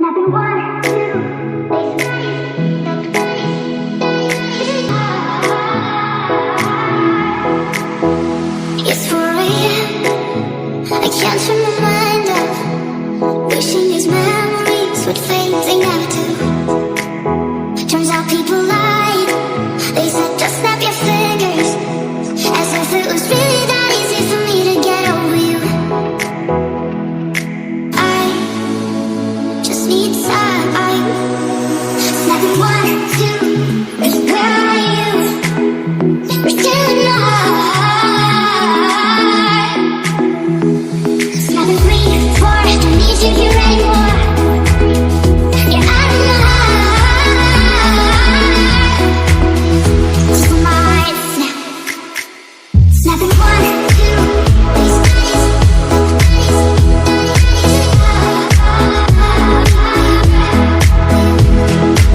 Snapping one, two, it's 4 a.m. I can't turn my mind off. Wishing these memories would fade, they never do. Turns out people lied. They said just snap your fingers, as if it was really that easy for me to get over you. I just need time. Snapping one, two, where are you? We're still alive. Snapping 3, 4, don't need you here anymore. You're out of my life. So my snap. Snapping one, two,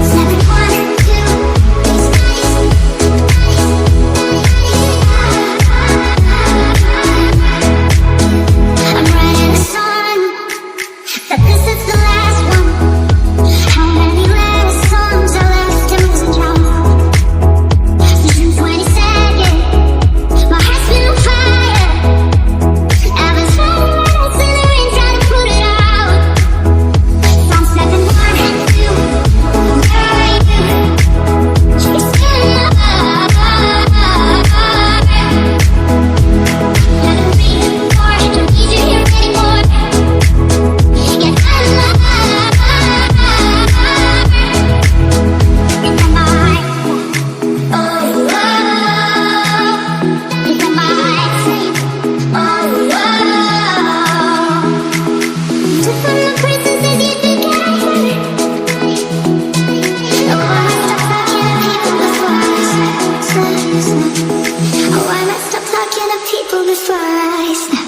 snapping one, two. I'm writing a song, but this is the last one. How many last songs are left to lose and drown? Season 22nd, my heart's been on fire. I've been sweating when I see the rain, trying to put it out. So I'm snapping one, two, where are you? You're still alive. Snapping 3, 4, don't need you here anymore. You're out of my think I might, oh, think I might say, oh, to from the princesses you think I heard. Oh, I might stop talking to people before I snap. Oh, I might stop talking to people before I snap.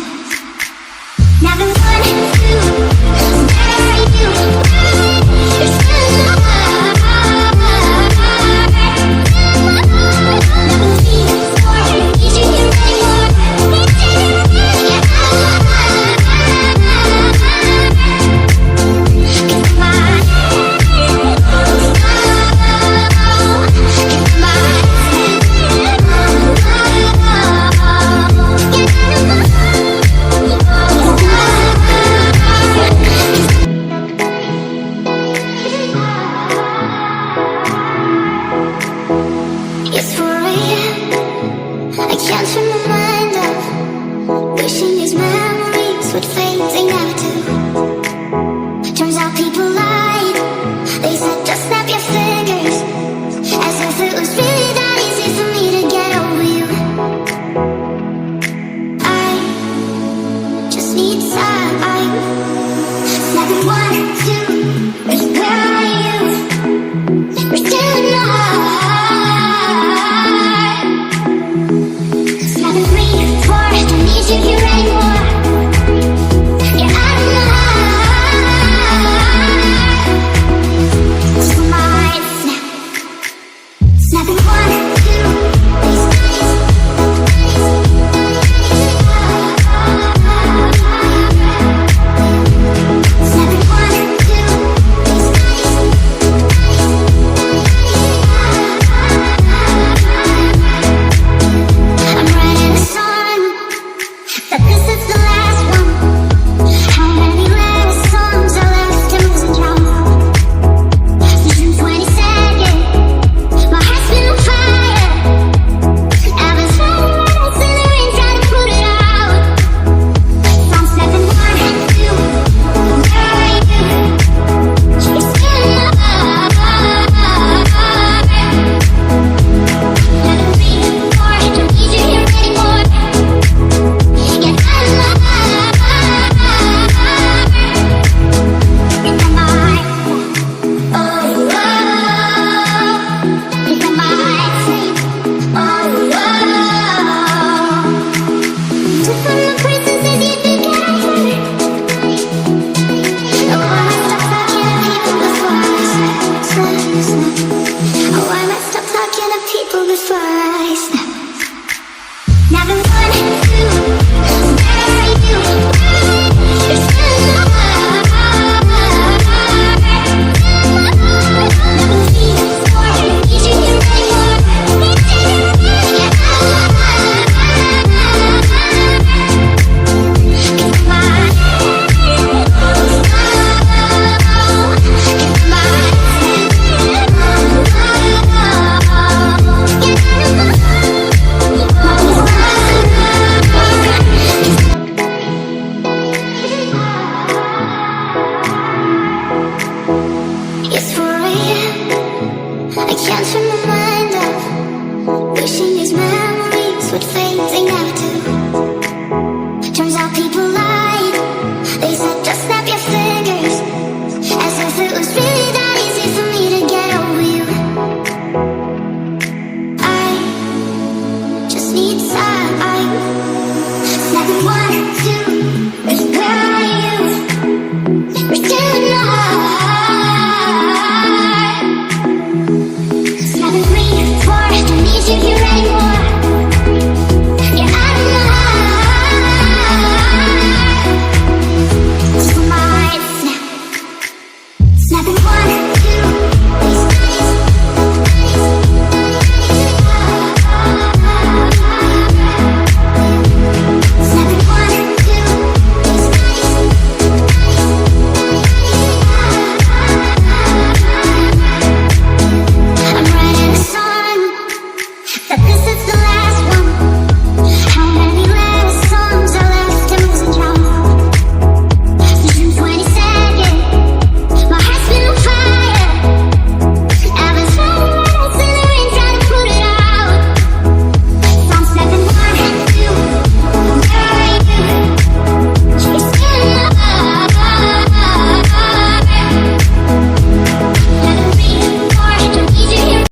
Now the 1, 2, where are you? You're still alive. Now the 3, 4, need you here anymore. You're out of my It's 4 a.m. I can't turn my mind off. Wishing these memories would fade, they never do. Turns out people lie.